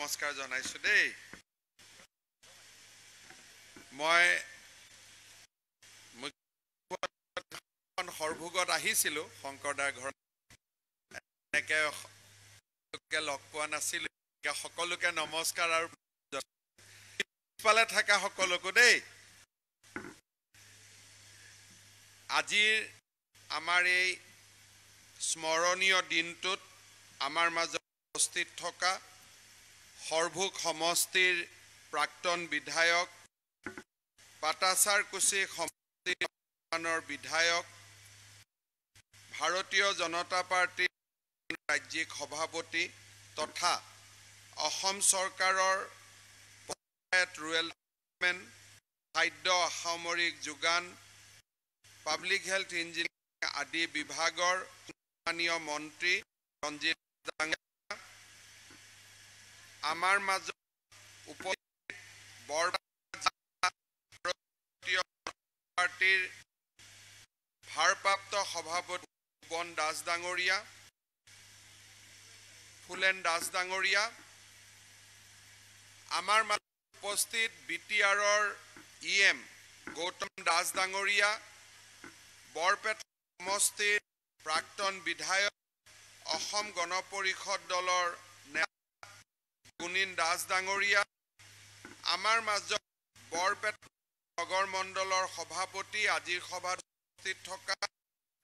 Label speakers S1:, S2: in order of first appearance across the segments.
S1: নমস্কাৰ জনাইছো দেই মই সৰভোগত আহিছিলো শংকৰদাৰ ঘৰত এনেকে লগ পোৱা নাছিলো সকলোকে নমস্কাৰ আৰু পালে থাকা সকলোকে দেই আজিৰ আমাৰ এই স্মৰণীয় দিনটোত আমাৰ মাজত উপস্থিত থকা সৰভোগ সমষ্টিৰ প্ৰাক্তন বিধায়ক পাটাচাৰকুছি সমষ্টিৰ বিধায়ক ভাৰতীয় জনতা পাৰ্টিৰ ৰাজ্যিক সভাপতি তথা অসম চৰকাৰৰ ৰুৰেল ডেভেলপমেণ্ট খাদ্য অসামৰিক যোগান পাব্লিক হেল্থ ইঞ্জিনিয়াৰিং আদি বিভাগৰ স্থানীয় মন্ত্ৰী ৰঞ্জিত ডাঙৰীয়া আমাৰ মাজত উপস্থিত ভাৰতীয় পাৰ্টিৰ ভাৰপ্ৰাপ্ত সভাপতি ভুৱন দাস ডাঙৰীয়া ফুলেন দাস ডাঙৰীয়া আমাৰ মাজত উপস্থিত বিটিআৰৰ ইএম গৌতম দাস ডাঙৰীয়া বৰপেটা সমষ্টিৰ প্ৰাক্তন বিধায়ক অসম গণ পৰিষদ দলৰ নেতা গুণীন দাস ডাঙৰীয়া আমাৰ মাজত বৰপেটা নগৰ মণ্ডলৰ সভাপতি আজিৰ সভাত উপস্থিত থকা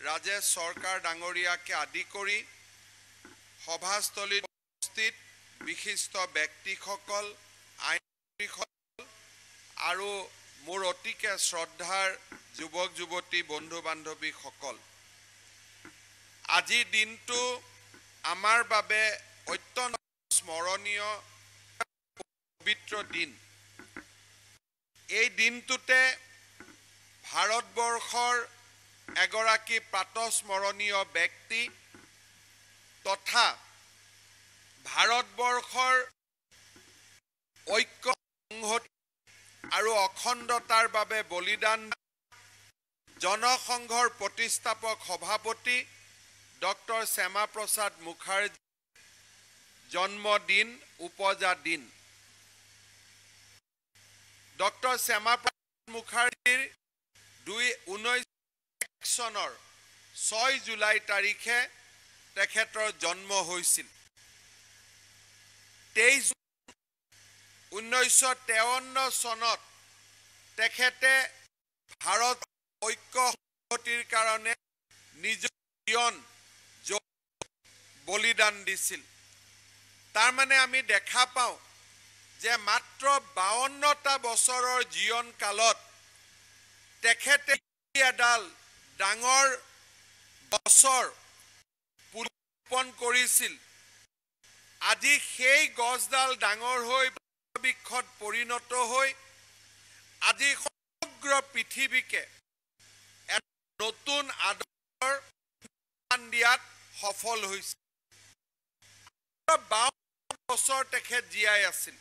S1: ৰাজেশ চৰকাৰ ডাঙৰীয়াকে আদি কৰি সভাস্থলীত উপস্থিত বিশিষ্ট ব্যক্তিসকল আইনজীৱীসকল আৰু মোৰ অতিকে শ্ৰদ্ধাৰ যুৱক যুৱতী বন্ধু বান্ধৱীসকল আজিৰ দিনটো আমাৰ বাবে অত্যন্ত স্মৰণীয় পবিত্ৰ দিন এই দিনটোতে ভাৰতবৰ্ষৰ এগৰাকী প্ৰাতঃস্মৰণীয় ব্যক্তি তথা ভাৰতবৰ্ষৰ ঐক্য সংহতি আৰু অখণ্ডতাৰ বাবে বলিদান জনসংঘৰ প্ৰতিষ্ঠাপক সভাপতি ডক্টৰ শ্যামা প্ৰসাদ মুখাৰ্জী জন্মদিন উপজা দিন ডক্টৰ শ্যামা প্ৰসাদ মুখাৰ্জীৰ 1901 চনৰ 6 জুলাই তাৰিখে তেখেতৰ জন্ম হৈছিল 23 1953 চনত তেখেতে ভাৰত ঐক্য সংহতিৰ কাৰণে নিজৰ জীৱন বলিদান দিছিল তাৰ মানে আমি দেখা পাওঁ যে মাত্ৰ 52টা বছৰৰ জীৱন কালত তেখেতে এডাল ডাঙৰ গছৰ পুলি ৰোপণ কৰিছিল আজি সেই গছডাল ডাঙৰ হৈ বৃক্ষত পৰিণত হৈ আজি সমগ্ৰ পৃথিৱীকে নতুন আদৰ্শৰ দিয়াত সফল হৈছে 52 বছৰ তেখেত জীয়াই আছিল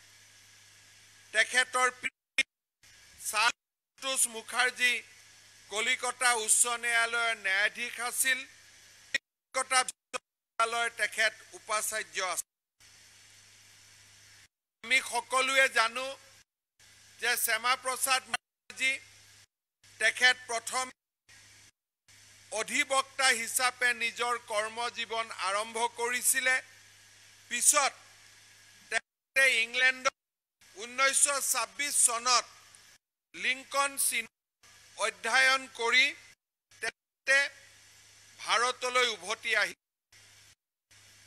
S1: তেখেতৰ সন্তোষ মুখাৰ্জী কলিকতা উচ্চ ন্যায়ালয়ৰ ন্যায়াধীশ আছিল কলিকতা বিশ্ববিদ্যালয়ৰ তেখেত উপাচাৰ্য আছিল আমি সকলোৱে জানো যে শ্যামা প্ৰসাদ মুখাৰ্জী তেখেত প্ৰথম অধিবক্তা হিচাপে নিজৰ কৰ্মজীৱন আৰম্ভ কৰিছিল পিছত তেখেতে ইংলেণ্ডত 1926 চনত লিংকন অধ্যয়ন কৰি তেখেতে ভাৰতলৈ উভতি আহিল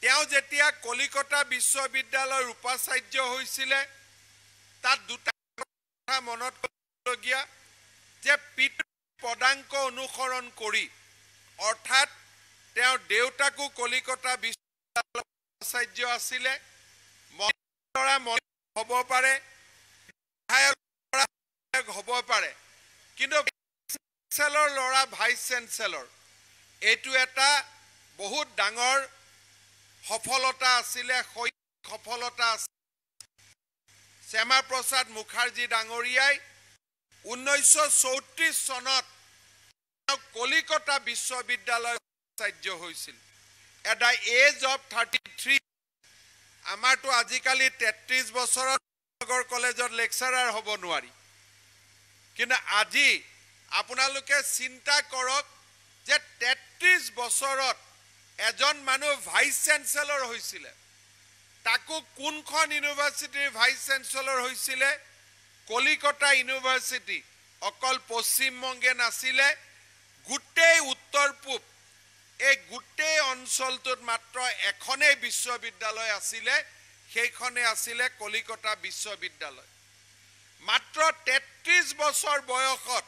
S1: তেওঁ যেতিয়া কলিকতা বিশ্ববিদ্যালয়ৰ উপাচাৰ্য হৈছিল তাত দুটা কথা মনত কৰিবলগীয়া যে পিতৃ পদাঙ্ক অনুসৰণ কৰি অৰ্থাৎ তেওঁ দেউতাকো কলিকতা বিশ্ববিদ্যালয়ৰ উপাচাৰ্য আছিল মন্ত্ৰীৰ হ'ব পাৰে বিধায়ক হ'ব পাৰে কিন্তু চেঞ্চেলৰ ল'ৰা ভাইচ চেঞ্চেলৰ এইটো এটা বহুত ডাঙৰ সফলতা আছিল সফলতা শ্যামা প্ৰসাদ মুখাৰ্জী ডাঙৰীয়াই 1934 চনত কলিকতা বিশ্ববিদ্যালয়ৰ উপাচাৰ্য হৈছিল at the age of 33 আমাৰতো আজিকালি 33 বছৰত নগৰ কলেজত লেকচাৰাৰ হ'ব নোৱাৰি কিন্তু আজি আপোনালোকে চিন্তা কৰক যে 33 বছৰত এজন মানুহ ভাইস চেঞ্চেলৰ হৈছিল তাকো কোনখন ইউনিভাৰ্সিটিৰ ভাইস চেঞ্চেলৰ হৈছিল কলিকতা ইউনিভাৰ্সিটি অকল পশ্চিমবংগে নাছিলে গোটেই উত্তৰ পূব এই গোটেই অঞ্চলটোত মাত্ৰ এখনেই বিশ্ববিদ্যালয় আছিলে সেইখনে আছিলে কলিকতা বিশ্ববিদ্যালয় মাত্ৰ 33 বছৰ বয়সত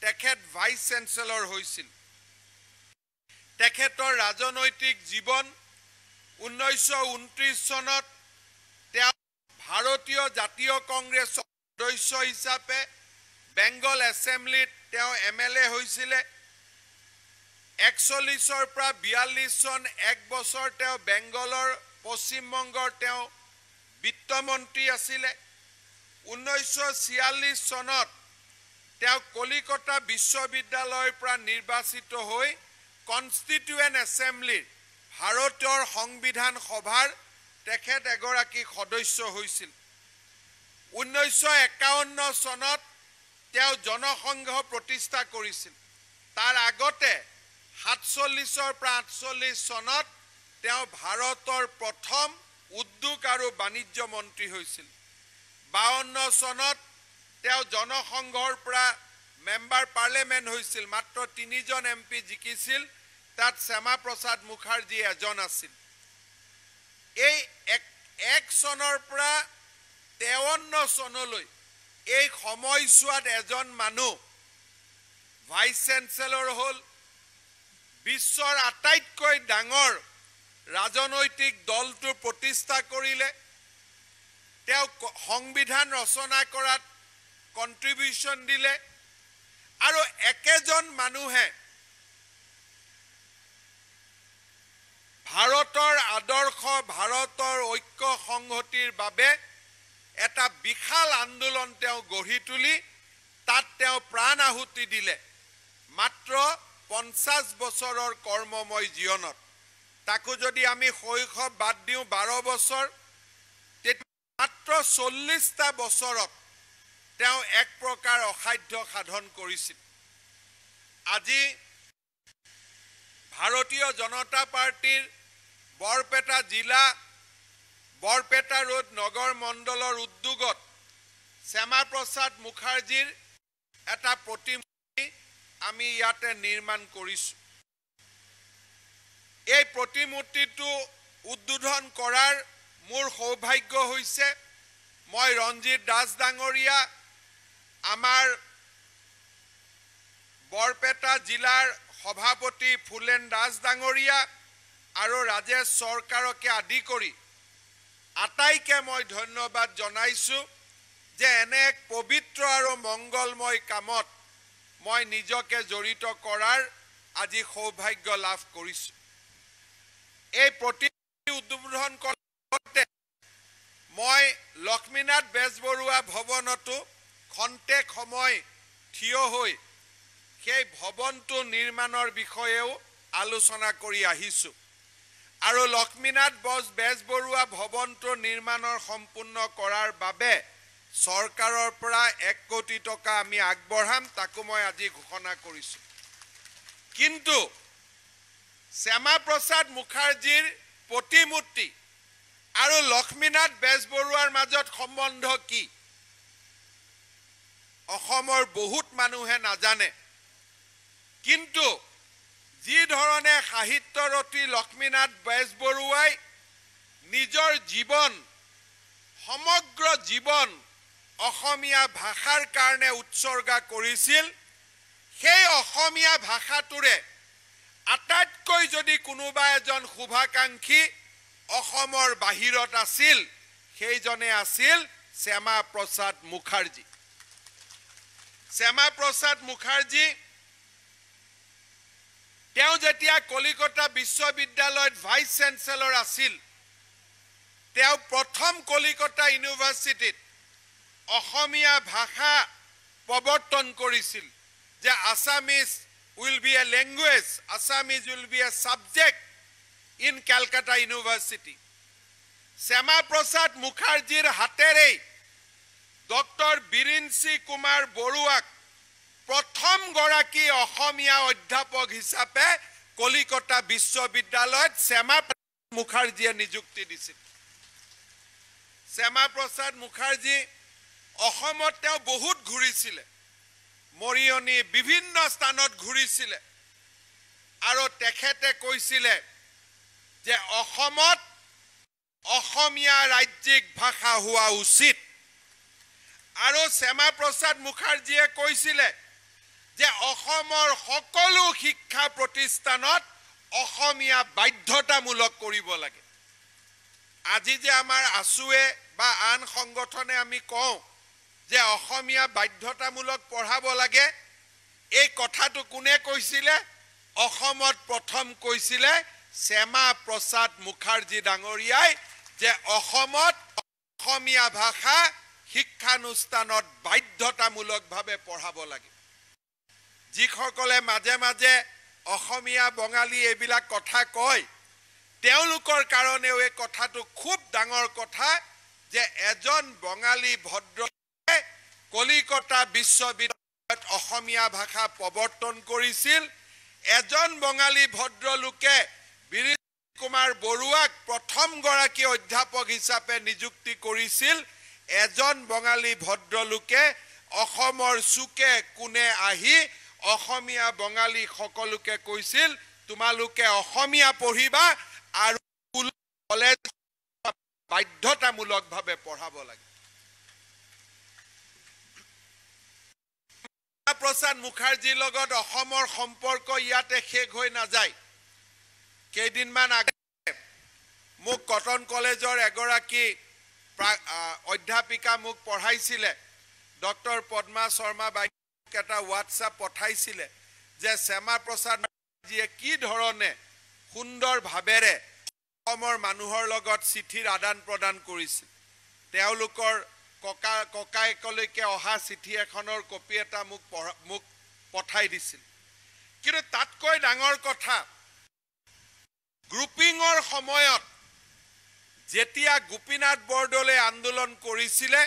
S1: তেখেত ভাইস চেঞ্চেলৰ হৈছিল তেখেতৰ ৰাজনৈতিক জীৱন 1929 চনত তেওঁ ভাৰতীয় জাতীয় কংগ্ৰেছৰ সদস্য হিচাপে বেংগল এছেম্বলিত তেওঁ এমএলএ হৈছিল 41 পৰা 42 চন এক বছৰ তেওঁ বেংগলৰ পশ্চিমবংগৰ তেওঁ বিত্তমন্ত্ৰী আছিল 1946 চনত তেওঁ কলিকতা বিশ্ববিদ্যালয়ৰ পৰা নিৰ্বাচিত হৈ কনষ্টিটিউয়েন্ট এছেম্বলিৰ ভাৰতৰ সংবিধান সভাৰ তেখেত এগৰাকী সদস্য হৈছিল 1951 চনত তেওঁ জনসংঘ প্ৰতিষ্ঠা কৰিছিল তাৰ আগতে 47 পৰা 48 চনত তেওঁ ভাৰতৰ প্ৰথম উদ্যোগ আৰু বাণিজ্য মন্ত্ৰী হৈছিল 52 চনত তেওঁ জনসংঘৰ পৰা মেম্বাৰ পাৰ্লিমেন্ট হৈছিল মাত্ৰ 3 জন এমপি জিকিছিল তাত শ্যামা প্ৰসাদ মুখাৰ্জী এজন আছিল এই 1 চনৰ পৰা 53 চনলৈ এই সময়ছোৱাত এজন মানুহ ভাইস চেঞ্চেলৰ হল বিশ্বৰ আটাইতকৈ ডাঙৰ ৰাজনৈতিক দলটো প্ৰতিষ্ঠা কৰিলে তেওঁ সংবিধান ৰচনা কৰাত কন্ট্ৰিবিউশন দিলে আৰু একেজন মানুহে ভাৰতৰ আদৰ্শ ভাৰতৰ ঐক্য সংহতিৰ বাবে এটা বিশাল আন্দোলন তেওঁ গঢ়ি তুলি তাত তেওঁ প্ৰাণ আহুতি দিলে মাত্ৰ 50 বছৰৰ কৰ্মময় জীৱনত তাকো যদি আমি শৈশৱ বাদ দিও 12 বছৰ মাত্ৰ 40টা বছৰত তেওঁ এক প্ৰকাৰ অসাধ্য সাধন কৰিছিল আজি ভাৰতীয় জনতা পাৰ্টিৰ বৰপেটা জিলা বৰপেটা ৰোড নগৰ মণ্ডলৰ উদ্যোগত শ্যামা প্ৰসাদ মুখাৰ্জীৰ এটা প্ৰতিমূৰ্তি আমি ইয়াতে নিৰ্মাণ কৰিছো এই প্ৰতিমূৰ্তিটো উদ্বোধন কৰাৰ মোৰ সৌভাগ্য হৈছে মই ৰঞ্জিত দাস ডাঙৰীয়া আমাৰ বৰপেটা জিলাৰ সভাপতি ফুলেন দাস ডাঙৰীয়া আৰু ৰাজেশ সৰকাৰকে আদি কৰি আটাইকে মই ধন্যবাদ জনাইছো যে এনে এক পবিত্ৰ আৰু মংগলময় কামত মই নিজকে জড়িত কৰাৰ আজি সৌভাগ্য লাভ কৰিছো এই প্ৰতিমূৰ্তি উদ্বোধন কৰোঁতে মই লক্ষ্মীনাথ বেজবৰুৱা ভৱনতো খন্তেক সময় থিয় হৈ সেই ভৱনটো নিৰ্মাণৰ বিষয়েও আলোচনা কৰি আহিছো আৰু লক্ষ্মীনাথ বেজবৰুৱা ভৱনটো নিৰ্মাণৰ সম্পূৰ্ণ কৰাৰ বাবে চৰকাৰৰ পৰা 1 কোটি টকা আমি আগবঢ়াম তাকো মই আজি ঘোষণা কৰিছো কিন্তু শ্যামা প্ৰসাদ মুখাৰ্জীৰ প্ৰতিমূৰ্তি আৰু লক্ষ্মীনাথ বেজবৰুৱাৰ মাজত সম্বন্ধ কি অসমৰ বহুত মানুহে নাজানে কিন্তু যি ধৰণে সাহিত্যৰতী লক্ষ্মীনাথ বেজবৰুৱাই নিজৰ জীৱন সমগ্ৰ জীৱন অসমীয়া ভাষাৰ কাৰণে উৎসৰ্গা কৰিছিল সেই অসমীয়া ভাষাটোৰে আটাইতকৈ যদি কোনোবা এজন শুভাকাংক্ষী অসমৰ বাহিৰত আছিল সেইজনে আছিল শ্যামা প্ৰসাদ মুখাৰ্জী শ্যামা প্ৰসাদ মুখাৰ্জী তেওঁ যেতিয়া কলিকতা বিশ্ববিদ্যালয়ত ভাইস চেঞ্চেলৰ আছিল তেওঁ প্ৰথম কলিকতা ইউনিভাৰ্সিটিত অসমীয়া ভাষা প্ৰৱৰ্তন কৰিছিল যে Assamese will be a language Assamese will be a subject in Calcutta University Shyama Prasad মুখাৰ্জীৰ হাতেৰেই ডক্টৰ বীৰেন্সি কুমাৰ বৰুৱাক প্ৰথম গৰাকী অসমীয়া অধ্যাপক হিচাপে কলিকতা বিশ্ববিদ্যালয়ত শ্যামা মুখাৰ্জীয়ে নিযুক্তি দিছিল। শ্যামা প্ৰসাদ মুখাৰ্জী অসমত তেওঁ বহুত ঘূৰিছিলে, মৰিয়নি বিভিন্ন স্থানত ঘূৰিছিলে আৰু তেখেতে কৈছিলে যে অসমত অসমীয়া ৰাজ্যিক ভাষা হোৱা উচিত। আৰু শ্যামা প্ৰসাদ মুখাৰ্জীয়ে কৈছিলে যে অসমৰ সকলো শিক্ষা প্ৰতিষ্ঠানত অসমীয়া বাধ্যতামূলক কৰিব লাগে। আজি যে আমাৰ আছুৱে বা আন সংগঠনে আমি কওঁ যে অসমীয়া বাধ্যতামূলক পঢ়াব লাগে, এই কথাটো কোনে কৈছিলে? অসমত প্ৰথম কৈছিলে শ্যামা প্ৰসাদ মুখাৰ্জী ডাঙৰীয়াই যে অসমত অসমীয়া ভাষা শিক্ষানুষ্ঠানত বাধ্যতামূলকভাৱে পঢ়াব লাগে। যিসকলে মাজে মাজে অসমীয়া বঙালী এইবিলাক কথা কয়, তেওঁলোকৰ কাৰণেও এই কথাটো খুব ডাঙৰ কথা যে এজন বঙালী ভদ্ৰ কলিকতা বিশ্ববিদ্যালয়ত অসমীয়া ভাষা প্ৰৱৰ্তন কৰিছিল। এজন বঙালী ভদ্ৰলোকে বীৰেন্সি কুমাৰ বৰুৱাক প্ৰথম গৰাকী অধ্যাপক হিচাপে নিযুক্তি কৰিছিল। এজন বঙালী ভদ্ৰলোকে অসমৰ চুকে কোণে আহি অসমীয়া বঙালী সকলোকে কৈছিল তোমালোকে অসমীয়া পঢ়িবা আৰু কলেজ বাধ্যতামূলকভাৱে পঢ়াব লাগে। প্ৰসাদ মুখাৰ্জীৰ লগত অসমৰ সম্পৰ্ক ইয়াতে শেষ হৈ নাযায়। কেইদিনমান আগতে মোক কটন কলেজৰ এগৰাকী অধ্যাপিকা মোক পঢ়াইছিলে, ডক্টৰ পদ্মা শৰ্মা বাইদেউক এটা হোৱাটছআপ পঠাইছিলে যে শ্যামা প্ৰসাদ মুখাৰ্জীয়ে কি ধৰণে সুন্দৰ ভাৱেৰে অসমৰ মানুহৰ লগত চিঠিৰ আদান প্ৰদান কৰিছিল। তেওঁলোকৰ ককায়েকলৈকে অহা চিঠি এখনৰ কপি এটা মোক পঠাই দিছিল। কিন্তু তাতকৈ ডাঙৰ কথা, গ্ৰুপিঙৰ সময়ত যেতিয়া গোপীনাথ বৰদলৈ আন্দোলন কৰিছিলে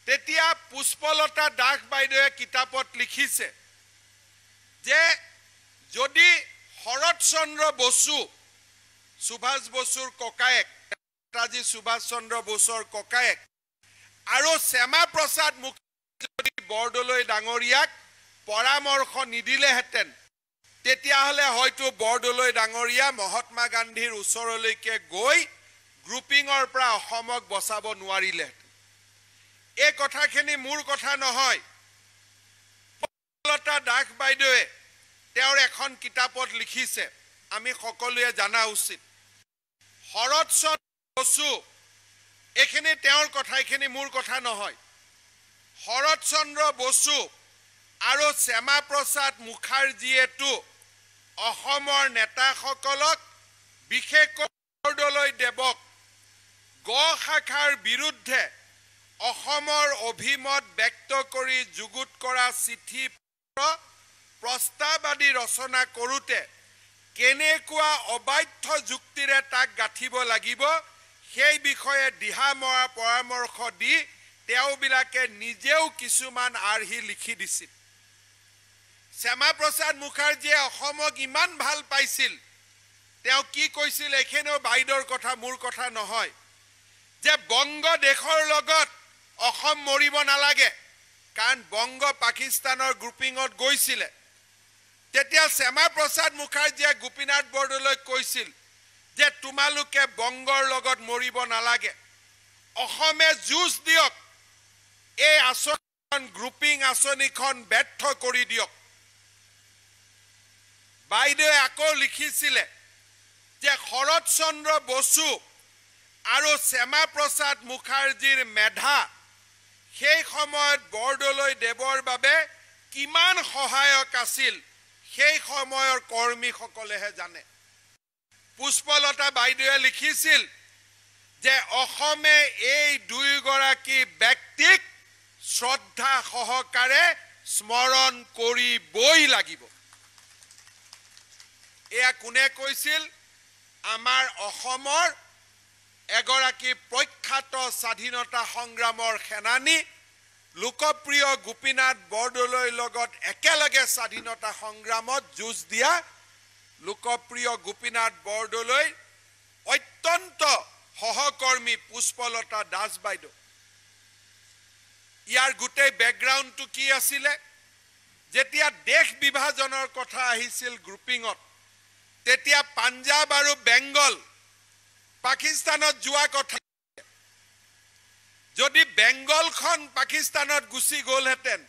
S1: তেতিয়া পুষ্পলতা দাস বাইদেৱে কিতাপত লিখিছে যে যদি শৰৎ চন্দ্ৰ বসু, সুভাষ বসুৰ ককায়েক, নেতাজী সুভাষ চন্দ্ৰ বসুৰ ককায়েক আৰু শ্যামা প্ৰসাদ মুখাৰ্জী যদি বৰদলৈ ডাঙৰীয়াক পৰামৰ্শ নিদিলেহেঁতেন তেতিয়াহ'লে হয়তো বৰদলৈ ডাঙৰীয়া মহাত্মা গান্ধীৰ ওচৰলৈকে গৈ গ্ৰুপিঙৰ পৰা অসমক বচাব নোৱাৰিলেহেঁতেন। এই কথাখিনি মোৰ কথা নহয়, পুষ্পলতা দাস বাইদেৱে তেওঁৰ এখন কিতাপত লিখিছে, আমি সকলোৱে জানা উচিত। শৰৎ চন্দ্ৰ বসু, এইখিনি তেওঁৰ কথা, এইখিনি মোৰ কথা নহয়। শৰৎ চন্দ্ৰ বসু আৰু শ্যামা প্ৰসাদ মুখাৰ্জীয়েতো অসমৰ নেতাসকলক, বিশেষকৈ বৰদলৈ দেৱক গ শাখাৰ বিৰুদ্ধে অসমৰ অভিমত ব্যক্ত কৰি যুগুত কৰা চিঠি প্ৰস্তাৱ আদি ৰচনা কৰোঁতে কেনেকুৱা অবাধ্য যুক্তিৰে তাক গাঁঠিব লাগিব সেই বিষয়ে দিহা মৰা পৰামৰ্শ দি তেওঁবিলাকে নিজেও কিছুমান আৰ্হি লিখি দিছিল। শ্যামা প্ৰসাদ মুখাৰ্জীয়ে অসমক ইমান ভাল পাইছিল, তেওঁ কি কৈছিল এইখিনিও বাইদেউৰ কথা, মোৰ কথা নহয়, যে বংগ দেশৰ লগত অসম মৰিব নালাগে, কাৰণ বংগ পাকিস্তানৰ গ্ৰুপিঙত গৈছিলে। তেতিয়া শ্যামা প্ৰসাদ মুখাৰ্জীয়ে গোপীনাথ বৰদলৈক কৈছিল যে তোমালোকে বংগৰ লগত মৰিব নালাগে, অসমে যুঁজ দিয়ক, এই আঁচনিখন গ্ৰুপিং আঁচনিখন ব্যৰ্থ কৰি দিয়ক। বাইদেৱে আকৌ লিখিছিলে যে শৰৎ চন্দ্ৰ বসু আৰু শ্যামা প্ৰসাদ মুখাৰ্জীৰ মেধা সেই সময়ত বৰদলৈ দেৱৰ বাবে কিমান সহায়ক আছিল সেই সময়ৰ কৰ্মীসকলেহে জানে। পুষ্পলতা বাইদেৱে লিখিছিল যে অসমে এই দুয়োগৰাকী ব্যক্তিক শ্ৰদ্ধা সহকাৰে স্মৰণ কৰিবই লাগিব। এয়া কোনে কৈছিল? আমাৰ অসমৰ এগৰাকী প্ৰখ্যাত স্বাধীনতা সংগ্ৰামৰ সেনানী লোকপ্ৰিয় গোপীনাথ বৰদলৈৰ লগত একেলগে স্বাধীনতা সংগ্ৰামত যুঁজ দিয়া লোকপ্ৰিয় গোপীনাথ বৰদলৈৰ অত্যন্ত সহকৰ্মী পুষ্পলতা দাস বাইদেউ ইয়াৰ গোটেই বেকগ্ৰাউণ্ডটো কি আছিল যেতিয়া দেশ বিভাজনৰ কথা আহিছিল গ্ৰুপিঙত তেতিয়া পাঞ্জাব আৰু বেংগল পাকিস্তানত যোৱা কথা যদি বেংগলখন পাকিস্তানত গুচি গ'লহেঁতেন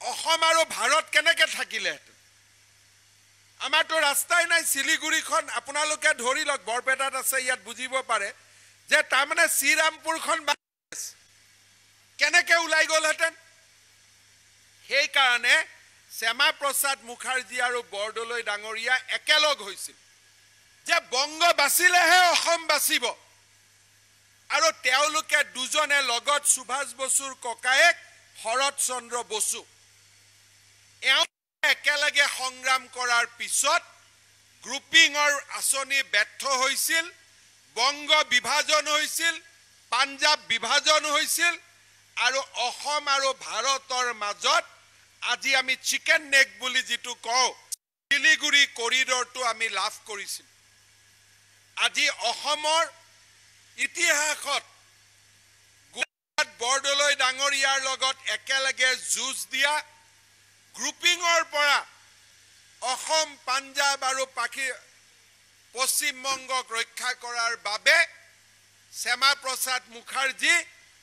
S1: অসম আৰু ভাৰত কেনেকৈ থাকিলেহেঁতেন আমাৰতো ৰাস্তাই নাই শিলিগুৰিখন আপোনালোকে ধৰি লওক বৰপেটাত আছে ইয়াত বুজিব পাৰে যে তাৰমানে শ্ৰীৰামপুৰখন কেনেকৈ ওলাই গ'লহেঁতেন সেইকাৰণে শ্যামা প্ৰসাদ মুখাৰ্জী আৰু বৰদলৈ ডাঙৰীয়া একেলগ হৈছিল যে বংগ বাচিলেহে অসম বাচিব আৰু তেওঁলোকে দুজনে লগত সুভাষ বসুৰ ককায়েক শৰৎ চন্দ্ৰ বসু এওঁ একেলগে সংগ্ৰাম কৰাৰ পিছত গ্ৰুপিঙৰ আঁচনি ব্যৰ্থ হৈছিল বংগ বিভাজন হৈছিল পাঞ্জাব বিভাজন হৈছিল আৰু অসম আৰু ভাৰতৰ মাজত আজি আমি চিকেন নেক বুলি যিটো কওঁ শিলিগুৰি কৰিডৰটো আমি লাভ কৰিছিল আজি অসমৰ ইতিহাসত গোপীনাথ বৰদলৈ ডাঙৰীয়াৰ লগত একেলগে যুঁজ দিয়া গ্ৰুপিঙৰ পৰা অসম পাঞ্জাব আৰু পশ্চিমবংগক ৰক্ষা কৰাৰ বাবে শ্যামা প্ৰসাদ মুখাৰ্জী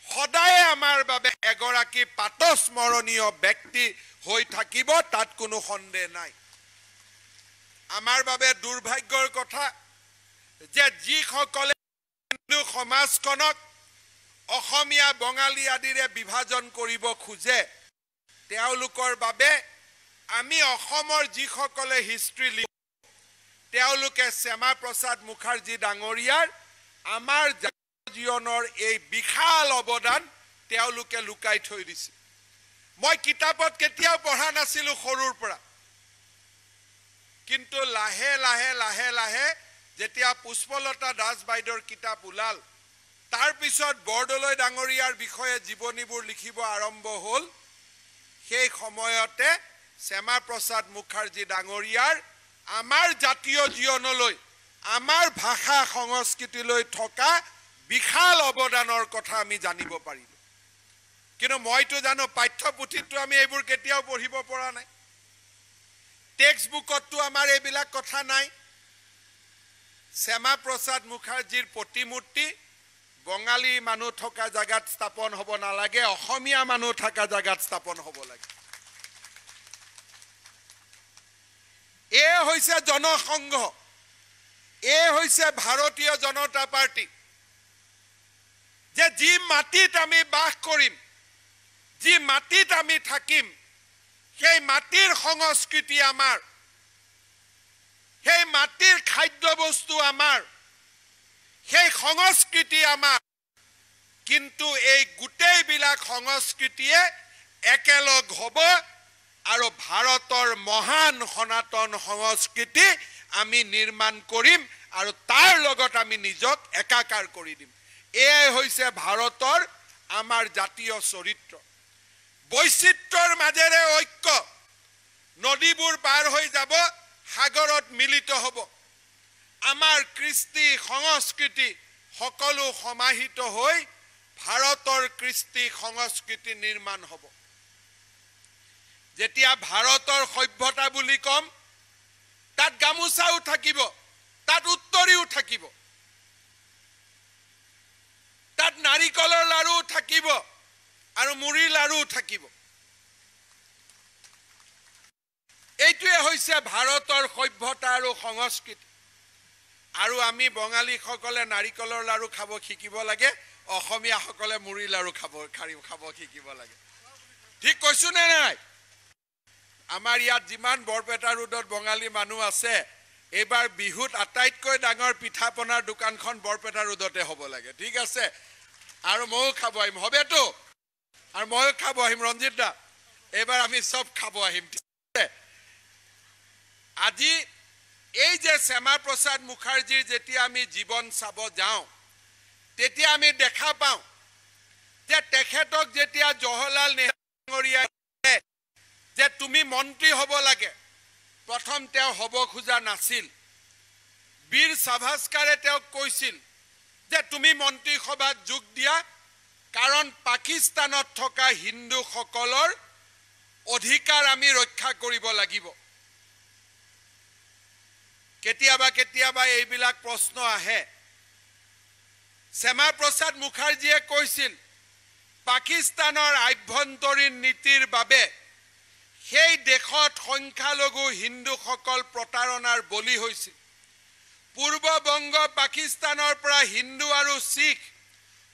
S1: সদায় আমাৰ বাবে এগৰাকী পাতস্মৰণীয় ব্যক্তি হৈ থাকিব তাত কোনো সন্দেহ নাই আমাৰ বাবে দুৰ্ভাগ্যৰ কথা যে যিসকলে হিন্দু সমাজখনক অসমীয়া বঙালী আদিৰে বিভাজন কৰিব খোজে তেওঁলোকৰ বাবে আমি অসমৰ যিসকলে হিষ্ট্ৰী লিখো তেওঁলোকে শ্যামা প্ৰসাদ মুখাৰ্জী ডাঙৰীয়াৰ আমাৰ জীৱনৰ এই বিশাল অৱদান তেওঁলোকে লুকাই থৈ দিছে মই কিতাপত কেতিয়াও পঢ়া নাছিলো সৰুৰ পৰা কিন্তু লাহে লাহে লাহে লাহে যেতিয়া পুষ্পলতা দাস বাইদেউৰ কিতাপ ওলাল তাৰ পিছত বৰদলৈ ডাঙৰীয়াৰ বিষয়ে জীৱনীবোৰ লিখিব আৰম্ভ হ'ল সেই সময়তে শ্যামা প্ৰসাদ মুখাৰ্জী ডাঙৰীয়াৰ আমাৰ জাতীয় জীৱনলৈ আমাৰ ভাষা সংস্কৃতিলৈ থকা বিশাল অৱদানৰ কথা আমি জানিব পাৰিলো কিন্তু মইতো জানো পাঠ্যপুথিতটো আমি এইবোৰ কেতিয়াও পঢ়িব পৰা নাই টেক্সট বুকতটো আমাৰ এইবিলাক কথা নাই শ্যামা প্ৰসাদ মুখাৰ্জীৰ প্ৰতিমূৰ্তি বঙালী মানুহ থকা জাগাত স্থাপন হ'ব নালাগে অসমীয়া মানুহ থকা জাগাত স্থাপন হ'ব লাগে এই হৈছে জনসংঘ এই হৈছে ভাৰতীয় জনতা পাৰ্টি যে যি মাটিত আমি বাস কৰিম যি মাটিত আমি থাকিম সেই মাটিৰ সংস্কৃতি আমাৰ সেই মাটিৰ খাদ্য বস্তু আমাৰ সেই সংস্কৃতি আমাৰ কিন্তু এই গোটেইবিলাক সংস্কৃতিয়ে একেলগ হ'ব আৰু ভাৰতৰ মহান সনাতন সংস্কৃতি আমি নিৰ্মাণ কৰিম আৰু তাৰ লগত আমি নিজক একাকাৰ কৰি দিম এই হৈছে ভাৰতৰ আমাৰ জাতীয় চৰিত্ৰ বৈচিত্ৰৰ মাজেৰে ঐক্য নদীবোৰ পাৰ হৈ যাব সাগৰত মিলিত হ'ব আমাৰ কৃষ্টি সংস্কৃতি সকলো সমাহিত হৈ ভাৰতৰ কৃষ্টি সংস্কৃতি নিৰ্মাণ হ'ব যেতিয়া ভাৰতৰ সভ্যতা বুলি কম তাত গামোচাও থাকিব তাত উত্তৰীও থাকিব তাত নাৰিকলৰ লাৰু থাকিব আৰু মুড়ি লাৰু থাকিব এইটোৱে হৈছে ভাৰতৰ সভ্যতা আৰু সংস্কৃতি আৰু আমি বঙালীসকলে নাৰিকলৰ লাৰু খাব শিকিব লাগে অসমীয়াসকলে মুড়ি লাৰু খাব শিকিব লাগে ঠিক কৈছো নে নাই আমাৰ ইয়াত যিমান বৰপেটা ৰোডত বঙালী মানুহ আছে এবাৰ বিহুত আটাইতকৈ ডাঙৰ পিঠা পনাৰ দোকানখন বৰপেটা ৰোডতে হ'ব লাগে ঠিক আছে আৰু ময়ো খাব আহিম হবেতো আৰু ময়ো খাব আহিম ৰঞ্জিত দা এবাৰ আমি সব খাব আহিম ঠিক আছে আজি এই যে শ্যামা প্ৰসাদ মুখাৰ্জীৰ যেতিয়া আমি জীৱন চাব যাওঁ তেতিয়া আমি দেখা পাওঁ যে তেখেতক যেতিয়া জৱাহৰলাল নেহৰুৱে যে তুমি মন্ত্ৰী হ'ব লাগে প্ৰথম তেওঁ হ'ব খোজা নাছিল বীৰ সাভাৰকাৰে তেওঁক কৈছিল যে তুমি মন্ত্ৰী সভাত যোগ দিয়া কাৰণ পাকিস্তানত থকা হিন্দুসকলৰ অধিকাৰ আমি ৰক্ষা কৰিব লাগিব কেতিয়াবা কেতিয়াবা এইবিলাক প্ৰশ্ন আহে শ্যামা প্ৰসাদ মুখাৰ্জীয়ে কৈছিল পাকিস্তানৰ আভ্যন্তৰীণ নীতিৰ বাবে সেই দেশত সংখ্যালঘু হিন্দুসকল প্ৰতাৰণাৰ বলি হৈছিল পূৰ্ব বংগ পাকিস্তানৰ পৰা হিন্দু আৰু শিখ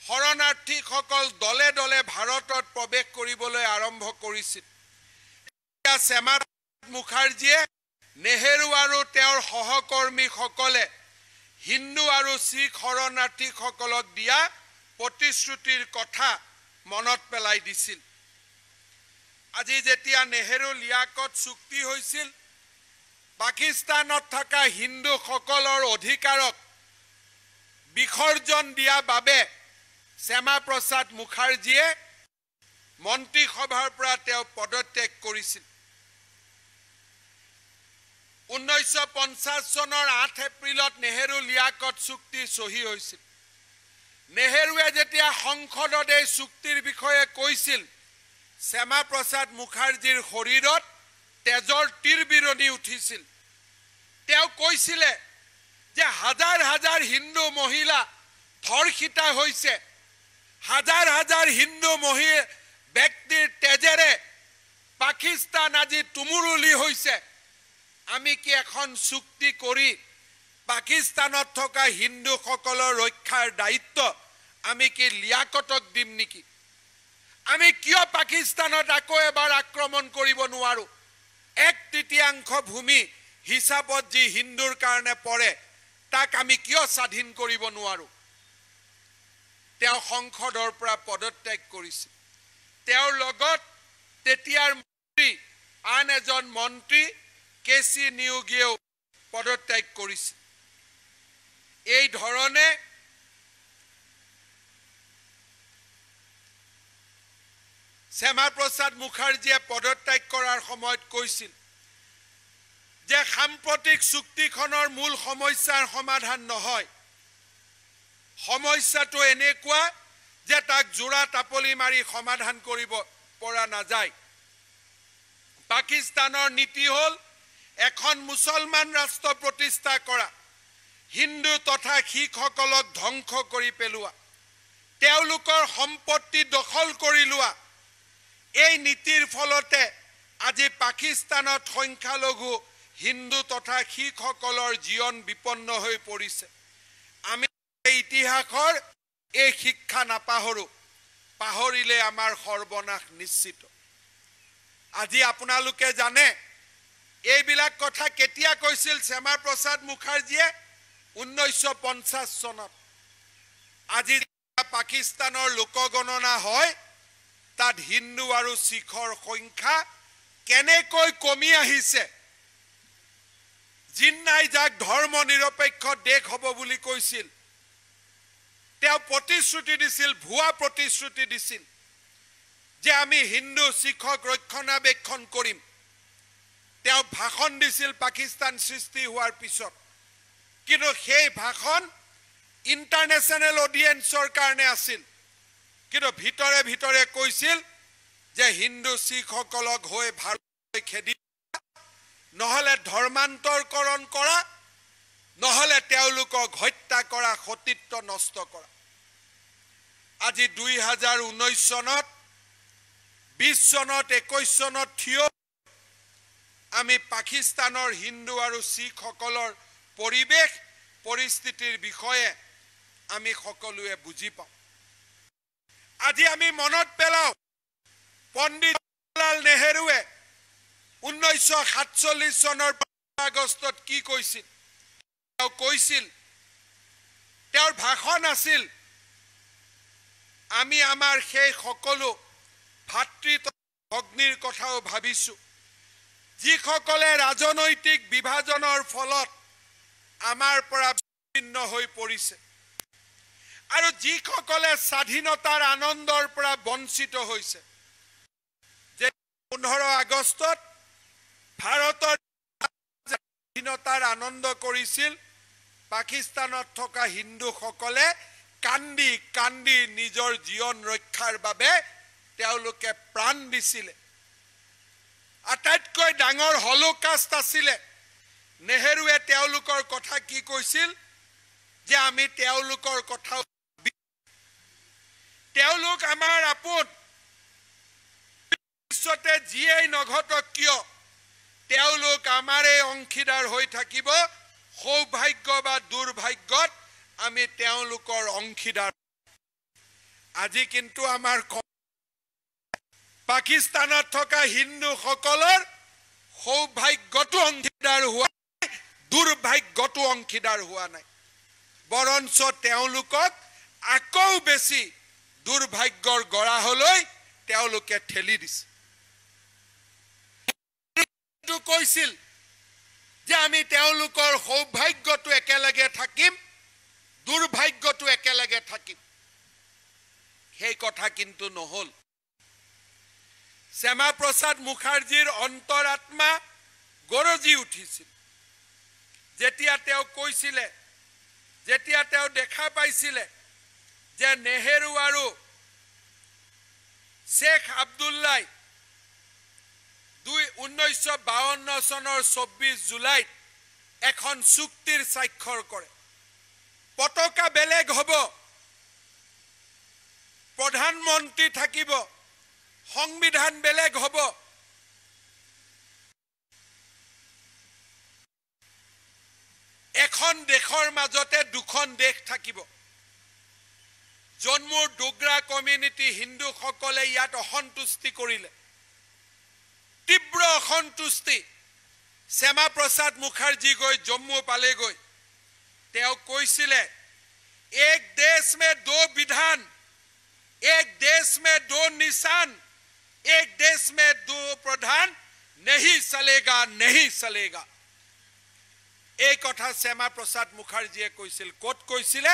S1: শৰণাৰ্থীসকল দলে দলে ভাৰতত প্ৰৱেশ কৰিবলৈ আৰম্ভ কৰিছিল শ্যামা মুখাৰ্জীয়ে নেহেৰু আৰু তেওঁৰ সহকৰ্মীসকলে হিন্দু আৰু শিখ শৰণাৰ্থীসকলক দিয়া প্ৰতিশ্ৰুতিৰ কথা মনত পেলাই দিছিল আজি যেতিয়া নেহেৰু লিয়াকত চুক্তি হৈছিল পাকিস্তানত থকা হিন্দুসকলৰ অধিকাৰক বিসৰ্জন দিয়া বাবে শ্যামা প্ৰসাদ মুখাৰ্জীয়ে মন্ত্ৰীসভাৰ পৰা তেওঁ পদত্যাগ কৰিছিল 1950 চনৰ 8 এপ্ৰিলত নেহেৰু লিয়াকত চুক্তি সহি হৈছিল নেহেৰুৱে যেতিয়া সংসদত এই চুক্তিৰ বিষয়ে কৈছিল শ্যামা প্ৰসাদ মুখাৰ্জীৰ শৰীৰত তেজৰ তীৰবিৰণি উঠিছিল তেওঁ কৈছিল যে হাজাৰ হাজাৰ হিন্দু মহিলা ধৰ্ষিতা হৈছে হাজাৰ হাজাৰ হিন্দু মহিলা ব্যক্তিৰ তেজেৰে পাকিস্তান আজি তুমুৰুলি হৈছে আমি কি এখন চুক্তি কৰি পাকিস্তানত থকা হিন্দুসকলৰ ৰক্ষাৰ দায়িত্ব আমি কি লিয়াকতক দিম নেকি আমি কিয় পাকিস্তানত আকৌ এবাৰ আক্ৰমণ কৰিব নোৱাৰো 1/3 ভূমি হিচাপত যি হিন্দুৰ কাৰণে পৰে তাক আমি কিয় স্বাধীন কৰিব নোৱাৰো তেওঁ সংসদৰ পৰা পদত্যাগ কৰিছিল তেওঁৰ লগত তেতিয়াৰ মন্ত্ৰী আন এজন মন্ত্ৰী কেসি নিয়োগীয়েও পদত্যাগ কৰিছিল এই ধৰণে শ্যামা প্ৰসাদ মুখাৰ্জীয়ে পদত্যাগ কৰাৰ সময়ত কৈছিল যে সাম্প্ৰতিক চুক্তিখনৰ মূল সমস্যাৰ সমাধান নহয় সমস্যাটো এনেকুৱা যে তাক জোৰা টাপলি মাৰি সমাধান কৰিব পৰা নাযায় পাকিস্তানৰ নীতি হ'ল এখন মুছলমান ৰাষ্ট্ৰ প্ৰতিষ্ঠা কৰা হিন্দু তথা শিখসকলক ধ্বংস কৰি পেলোৱা তেওঁলোকৰ সম্পত্তি দখল কৰি লোৱা এই নীতিৰ ফলতে আজি পাকিস্তানত সংখ্যালঘু হিন্দু তথা শিখসকলৰ জীৱন বিপন্ন হৈ পৰিছে আমি ইতিহাসৰ এই শিক্ষা নাপাহৰো পাহৰিলে আমাৰ সৰ্বনাশ নিশ্চিত আজি আপোনালোকে জানে এইবিলাক কথা কেতিয়া কৈছিল শ্যামা প্ৰসাদ মুখাৰ্জীয়ে 1950 চনত আজি পাকিস্তানৰ লোকগণনা হয় তাত হিন্দু আৰু শিখৰ সংখ্যা কেনেকৈ কমি আহিছে জিন্নাই যাক ধৰ্ম নিৰপেক্ষ দেশ হ'ব বুলি কৈছিল তেওঁ প্ৰতিশ্ৰুতি দিছিল ভুৱা প্ৰতিশ্ৰুতি দিছিল যে আমি হিন্দু শিখক ৰক্ষণাবেক্ষণ কৰিম তেওঁ ভাষণ দিছিল পাকিস্তান সৃষ্টি হোৱাৰ পিছত কিন্তু সেই ভাষণ ইন্টাৰনেশ্যনেল অডিয়েন্সৰ কাৰণে আছিল কিন্তু ভিতৰে ভিতৰে কৈছিল যে হিন্দু শিখসকলক হৈ ভাৰতলৈ খেদি নহলে ধৰ্মান্তৰকৰণ কৰা নহলে তেওঁলোকক হত্যা কৰা সতীত্ব নষ্ট কৰা আজি 2019 চনত 20 চনত 21 চনত থিয় আমি পাকিস্তানৰ হিন্দু আৰু শিখসকলৰ পৰিবেশ পৰিস্থিতিৰ বিষয়ে আমি সকলোৱে বুজি পাওঁ আজি আমি মনত পেলাও পণ্ডিত জৱাহৰলাল নেহেৰুৱে 1947 চনৰ 15 আগষ্টত কি কৈছিল তেওঁ কৈছিল তেওঁৰ ভাষণ আছিল আমি আমাৰ সেই সকলো ভাতৃ ভগ্নীৰ কথাও ভাবিছো যিসকলে ৰাজনৈতিক বিভাজনৰ ফলত আমাৰ পৰা বিচ্ছিন্ন হৈ পৰিছে আৰু যিসকলে স্বাধীনতাৰ আনন্দৰ পৰা বঞ্চিত হৈছে যে 15 আগষ্টত ভাৰতৰ স্বাধীনতাৰ আনন্দ কৰিছিল পাকিস্তানত থকা হিন্দুসকলে কান্দি কান্দি নিজৰ জীৱন ৰক্ষাৰ বাবে তেওঁলোকে প্ৰাণ দিছিল আটাইতকৈ ডাঙৰ হলোকাষ্ট আছিল নেহেৰুৱে তেওঁলোকৰ কথা কি কৈছিল যে আমি তেওঁলোকৰ কথা তেওঁলোক আমাৰ আপোন বিশ্বতে যিয়েই নঘটক কিয় তেওঁলোক আমাৰে অংশীদাৰ হৈ থাকিব সৌভাগ্য বা দুৰ্ভাগ্যত আমি তেওঁলোকৰ অংশীদাৰ আজি কিন্তু আমাৰ পাকিস্তানত থকা হিন্দুসকলৰ সৌভাগ্যটো অংশীদাৰ হোৱা দুৰ্ভাগ্যটো অংশীদাৰ হোৱা নাই বৰঞ্চ তেওঁলোকক আকৌ বেছি দুৰ্ভাগ্যৰ গৰাহলৈ তেওঁলোকে ঠেলি দিছে তো কৈছিল যে আমি তেওঁলোকৰ সৌভাগ্যটো একেলগে থাকিম দুৰ্ভাগ্যটো একেলগে থাকিম সেই কথা কিন্তু নহল শ্যামা প্ৰসাদ মুখাৰ্জীৰ অন্তৰাত্মা গৰজি উঠিছিল যেতিয়া তেওঁ কৈছিল যেতিয়া তেওঁ দেখা পাইছিল যে নেহেৰু আৰু শেখ আব্দুল্লাহ 1952 চনৰ 24 জুলাইত এখন চুক্তিৰ স্বাক্ষৰ কৰে পতাকা বেলেগ হ'ব প্ৰধানমন্ত্ৰী থাকিব সংবিধান বেলেগ হ'ব এখন দেশৰ মাজতে দুখন দেশ থাকিব জন্মুৰ ডোগৰা কমিউনিটি হিন্দুসকলে ইয়াত অসন্তুষ্টি কৰিলে তীব্ৰ অসন্তুষ্টি শ্যামা প্ৰসাদ মুখাৰ্জী গৈ জম্মু পালেগৈ তেওঁ কৈছিলে এক দেশ में दो विधान एक देश में दो निशान एक देश में दो प्रधान नहीं चलेगा এই কথা শ্যামা প্ৰসাদ মুখাৰ্জীয়ে কৈছিল কোট কৈছিলে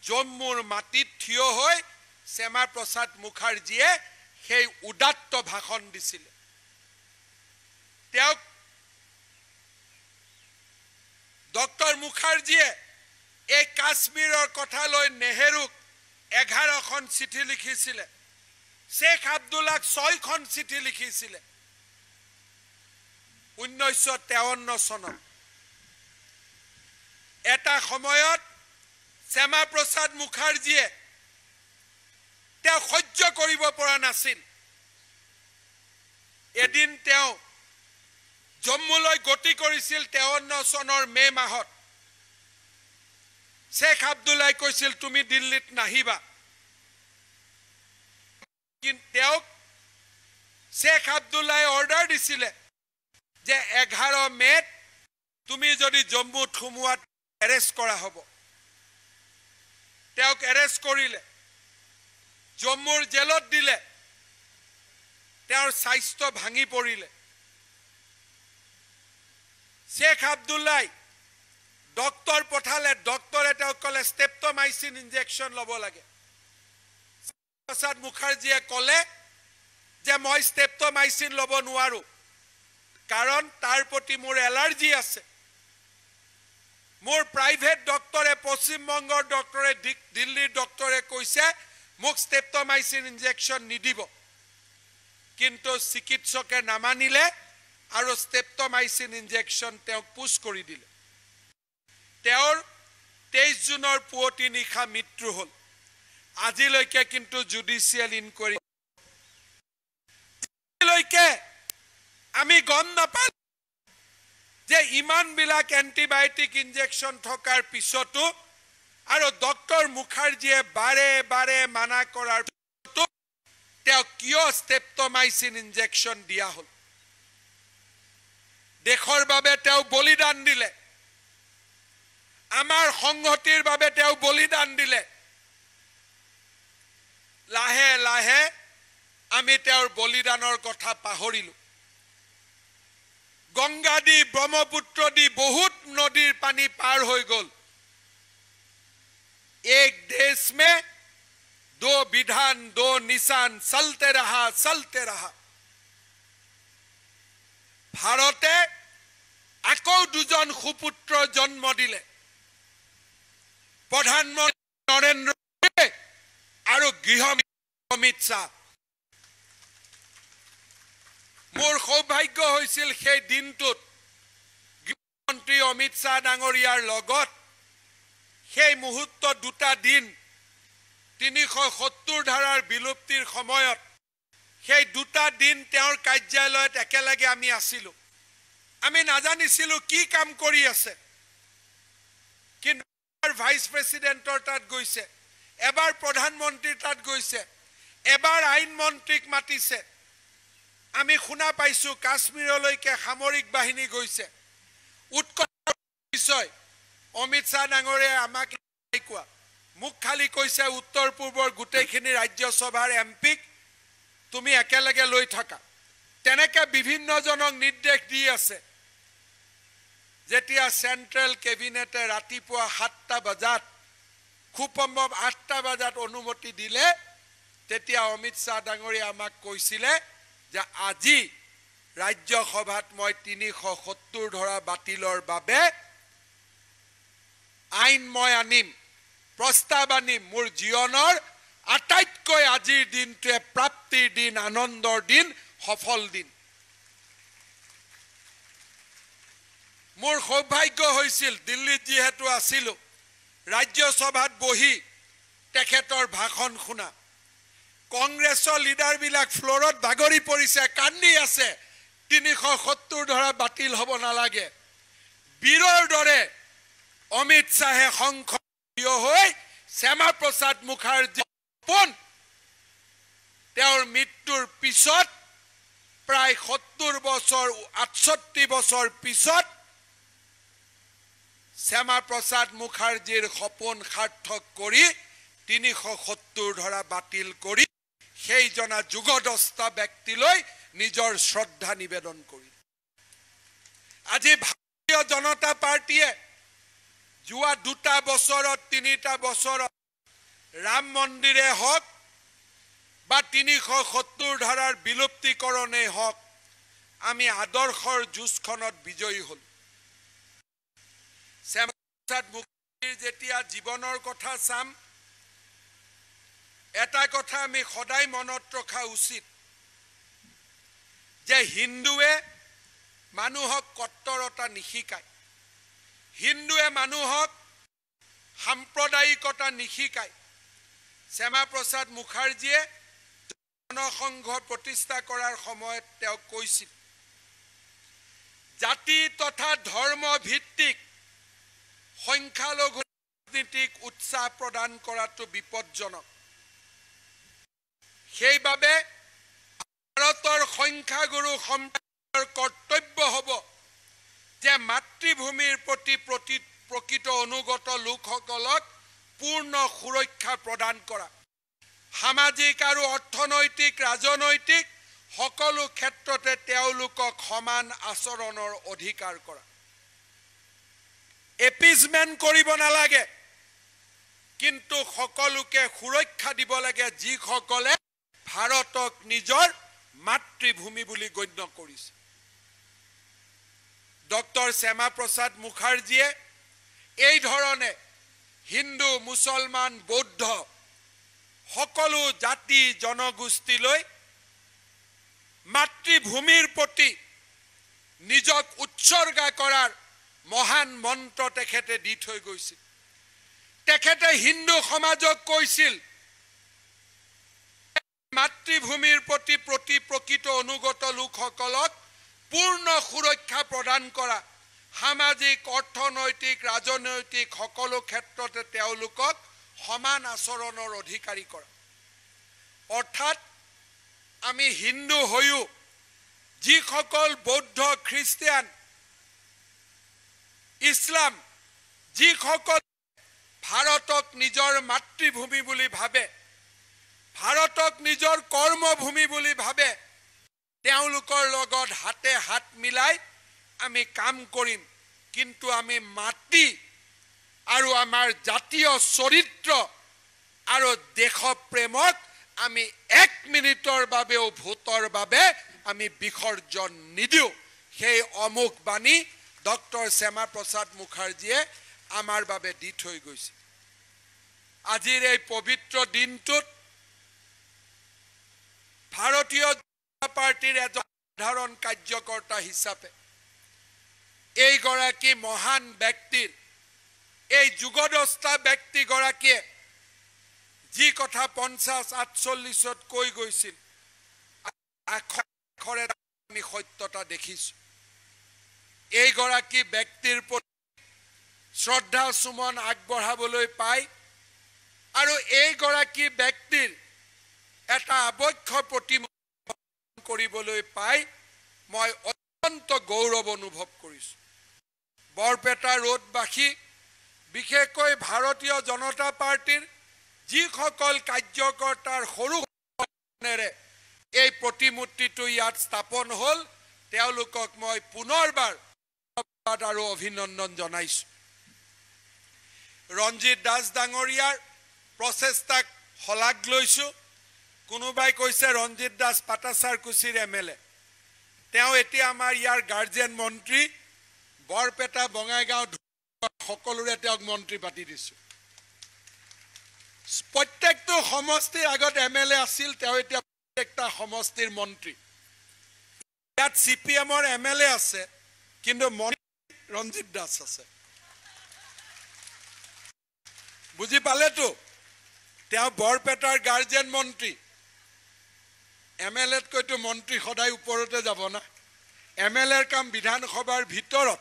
S1: জম্মুৰ মাটিত থিয় হৈ শ্যামা প্ৰসাদ মুখাৰ্জীয়ে সেই উদাত্ত ভাষণ দিছিল তেওঁ ডক্টৰ মুখাৰ্জীয়ে এই কাশ্মীৰৰ কথা লৈ নেহেৰুক 11খন চিঠি লিখিছিল শেখ আব্দুল্লাহক 6খন চিঠি লিখিছিল 1953 চনত এটা সময়ত শ্যামা প্ৰসাদ মুখাৰ্জীয়ে তেওঁ সহ্য কৰিব পৰা নাছিল এদিন তেওঁ জম্মুলৈ গতি কৰিছিল 53 চনৰ মে মাহত শেখ আব্দুল্লাহ কৈছিল তুমি দিল্লীত নাহিবা কিন্তু তেওঁক শেখ আব্দুল্লাহ অৰ্ডাৰ দিছিল যে 11 মেত তুমি যদি জম্মুত সোমোৱাত এৰেষ্ট কৰা হ'ব তেওঁক এৰেষ্ট কৰিলে জম্মুৰ জেলত দিলে তেওঁৰ স্বাস্থ্য ভাঙি পৰিলে শেখ আব্দুল্লাহ ডক্টৰ পঠালে ডক্টৰে তেওঁক ক'লে ষ্টেপটোমাইচিন ইনজেকচন ল'ব লাগে প্ৰসাদ মুখাৰ্জীয়ে ক'লে যে মই ষ্টেপটোমাইচিন ল'ব নোৱাৰো কাৰণ তাৰ প্ৰতি মোৰ এলাৰ্জি আছে মোৰ প্ৰাইভেট ডক্টৰে পশ্চিমবংগৰ ডক্টৰে দিল্লীৰ ডক্টৰে কৈছে মোক ষ্টেপটোমাইচিন ইনজেকচন নিদিব কিন্তু চিকিৎসকে নামানিলে আৰু ষ্টেপটোমাইচিন ইনজেকচন তেওঁক পুশ কৰি দিলে তেওঁৰ 23 জুনৰ পুৱতি নিশা মৃত্যু হ'ল আজিলৈকে কিন্তু জুডিচিয়েল ইনকুৱাৰী আজিলৈকে আমি গম নাপালো যে ইমান বিলাক এন্টিবায়োটিক ইনজেকচন থকাৰ পিছতো আৰু ডক্টৰ মুখাৰ্জীয়ে বাৰে বাৰে মানা কৰাৰ পিছতো তেওঁ কিয় ষ্টেপটোমাইচিন ইনজেকচন দিয়া হ'ল দেশৰ বাবে তেওঁ বলিদান দিলে আমাৰ সংহতিৰ বাবে তেওঁ বলিদান দিলে লাহে লাহে আমি তেওঁৰ বলিদানৰ কথা পাহৰিলো গংগা দি ব্ৰহ্মপুত্ৰ দি বহুত নদীৰ পানী পাৰ হৈ গল एक देश में दो विधान दो निशान चलते रहा भारते আকৌ দুজন সুপুত্ৰ জন্ম দিলে প্ৰধানমন্ত্ৰী নৰেন্দ্ৰ মোদী আৰু গৃহমন্ত্ৰী অমিত শাহ মোৰ সৌভাগ্য হৈছিল সেই দিনটোত গৃহমন্ত্ৰী অমিত শাহ ডাঙৰীয়াৰ লগত সেই মুহূৰ্তত দুটা দিন 370 ধাৰাৰ বিলুপ্তিৰ সময়ত সেই দুটা দিন তেওঁৰ কাৰ্যালয়ত একেলগে আমি আছিলো আমি নাজানিছিলো কি কাম কৰি আছে কিন্তু ভাইস প্ৰেসিডেন্টৰ তাত গৈছে এবাৰ প্ৰধানমন্ত্ৰীৰ তাত গৈছে এবাৰ আইন মন্ত্ৰীক মাতিছে আমি শুনা পাইছো কাশ্মীৰলৈকে সামৰিক বাহিনী গৈছে উৎকট বিষয় অমিত শাহ ডাঙৰীয়াই আমাক কোৱা মুখ খালি কৈছে উত্তৰ পূৰ্বৰ গোটেইখিনি ৰাজ্যসভাৰ এমপিক তুমি একেলগে লৈ থাকা তেনেকে বিভিন্ন জনক নিৰ্দেশ দি আছে যেতিয়া সেন্ট্ৰেল কেবিনেটে ৰাতিপুৱা 7টা বজাত খুব সম্ভৱ 8টা বজাত অনুমতি দিলে তেতিয়া অমিত শাহ ডাঙৰীয়া আমাক কৈছিলে যে আজি ৰাজ্যসভাত মই 370 ধৰা বাতিলৰ বাবে আইন মই আনিম প্ৰস্তাৱ আনিম মোৰ জীৱনৰ আটাইতকৈ আজিৰ দিনটোৱে প্ৰাপ্তিৰ দিন আনন্দৰ দিন সফল দিন মোৰ সৌভাগ্য হৈছিল দিল্লীত যেহেতু আছিলো ৰাজ্যসভাত বহি তেখেতৰ ভাষণ শুনা কংগ্ৰেছৰ লিডাৰ বিলাক ফ্লোৰত বাগৰি পৰিছে কান্দি আছে 370 ধৰা বাতিল হ'ব নালাগে বীৰৰ দৰে অমিত শাহে সংসদীয় হৈ শ্যামা প্ৰসাদ মুখাৰ্জী তেওঁৰ মৃত্যুৰ পিছত প্ৰায় 70 বছৰ 68 বছৰ পিছত শ্যামা প্ৰসাদ মুখাৰ্জীৰ সপোন সাৰ্থক কৰি 370 ধৰা বাতিল কৰি সেই জনা যুগদস্তা ব্যক্তিলৈ নিজৰ শ্ৰদ্ধা নিবেদন কৰি আজি ভাৰতীয় জনতা পাৰ্টিয়ে যোৱা 2টা বছৰত 3টা বছৰত ৰাম মন্দিৰে হওক বা 370 ধাৰাৰ বিলুপ্তিকৰণে হওক আমি আদৰ্শৰ যুঁজখনত বিজয়ী হল শ্যামা প্ৰসাদ মুখাৰ্জীৰ যেতিয়া জীৱনৰ কথা চাম এটা কথা আমি সদায় মনত ৰখা উচিত যে হিন্দুৱে মানুহক কট্টৰতা নিশিকায় হিন্দুৱে মানুহক সাম্প্ৰদায়িকতা নিশিকায় শ্যামা প্ৰসাদ মুখাৰ্জীয়ে জনসংঘ প্ৰতিষ্ঠা কৰাৰ সময়ত তেওঁ কৈছিল জাতি তথা ধৰ্ম ভিত্তিক সংখ্যালঘু ৰাজনীতিক উৎসাহ প্ৰদান কৰাটো বিপদজনক সেইবাবে ভাৰতৰ সংখ্যাগুৰু সম্প্ৰদায়ৰ কৰ্তব্য হ'ব যে মাতৃভূমিৰ প্ৰতি প্ৰকৃত অনুগত লোকসকলক পূৰ্ণ সুৰক্ষা প্ৰদান কৰা সামাজিক আৰু অৰ্থনৈতিক ৰাজনৈতিক সকলো ক্ষেত্ৰতে তেওঁলোকক সমান আচৰণৰ অধিকাৰ কৰা এপিজমেন্ট কৰিব নালাগে কিন্তু সকলোকে সুৰক্ষা দিব লাগে যিসকলে ভাৰতক নিজৰ মাতৃভূমি বুলি গণ্য কৰিছে ডক্টৰ শ্যামা প্ৰসাদ মুখাৰ্জীয়ে এই ধৰণে হিন্দু মুছলমান বৌদ্ধ সকলো জাতি জনগোষ্ঠীলৈ মাতৃভূমিৰ প্ৰতি নিজক উৎসৰ্গা কৰাৰ মহান মন্ত্ৰ তেখেতে দি থৈ গৈছিল তেখেতে হিন্দু সমাজক কৈছিল মাতৃভূমিৰ প্ৰতি প্ৰকৃত অনুগত লোকসকলক পূৰ্ণ সুৰক্ষা প্ৰদান কৰা সামাজিক অৰ্থনৈতিক ৰাজনৈতিক সকলো ক্ষেত্ৰতে তেওঁলোকক সমান আচৰণৰ অধিকাৰী কৰা অৰ্থাৎ আমি হিন্দু হৈও যিসকল বৌদ্ধ খ্ৰীষ্টিয়ান ইছলাম যিসকল ভাৰতক নিজৰ মাতৃভূমি বুলি ভাবে ভাৰতক নিজৰ কৰ্মভূমি বুলি ভাবে তেওঁলোকৰ লগত হাতে হাত মিলাই আমি কাম কৰিম কিন্তু আমি মাটি আৰু আমাৰ জাতীয় চৰিত্ৰ আৰু দেশপ্ৰেমক আমি 1 মিনিটৰ বাবেও ভোটৰ বাবে আমি বিসৰ্জন নিদিওঁ সেই অমুক বাণী ডক্টৰ শ্যামা প্ৰসাদ মুখাৰ্জীয়ে আমাৰ বাবে দি থৈ গৈছে আজিৰ এই পবিত্ৰ দিনটোত ভাৰতীয় জনতা পাৰ্টিৰ এজন সাধাৰণ কাৰ্যকৰ্তা হিচাপে এই গৰাকী মহান ব্যক্তিৰ এই যুগদস্তা ব্যক্তি গৰাকীয়ে যি কথা 50-48ত কৈ গৈছিল আখৰে আমি সত্যতা দেখিছো এই গৰাকী ব্যক্তিৰ প্ৰতি শ্ৰদ্ধা সুমন আগবঢ়াবলৈ পাই আৰু এই গৰাকী ব্যক্তিৰ এটা আবক্ষ প্ৰতিমূৰ্তি কৰিবলৈ পাই মই অত্যন্ত গৌৰৱ অনুভৱ কৰিছো বৰপেটা ৰোডবাসী বিশেষকৈ ভাৰতীয় জনতা পাৰ্টিৰ যিসকল কাৰ্যকৰ্তাৰ সৰু সৰুৰে এই প্ৰতিমূৰ্তিটো ইয়াত স্থাপন হ'ল তেওঁলোকক মই পুনৰবাৰ ধন্যবাদ আৰু অভিনন্দন জনাইছো ৰঞ্জিত দাস ডাঙৰীয়াৰ প্ৰচেষ্টাক শলাগ লৈছো কোনোবাই কৈছে ৰঞ্জিত দাস পাটাচাৰকুছিৰ এমএলএ তেওঁ এতিয়া আমাৰ ইয়াৰ গাৰ্জিয়ান মন্ত্ৰী বৰপেটা বঙাইগাঁও সকলোৰে তেওঁক মন্ত্ৰী পাতি দিছো প্ৰত্যেকটো সমষ্টিৰ আগত এমএলএ আছিল তেওঁ এতিয়া প্ৰত্যেকটা সমষ্টিৰ মন্ত্ৰী ইয়াত সিপিএমৰ এমএলএ আছে কিন্তু ৰঞ্জিত দাস আছে বুজি পালেতো তেওঁ বৰপেটাৰ গাৰ্জিয়ান মন্ত্ৰী এমএলএত কৈতো মন্ত্ৰী সদায় ওপৰতে যাব না এমএলএৰ কাম বিধানসভাৰ ভিতৰত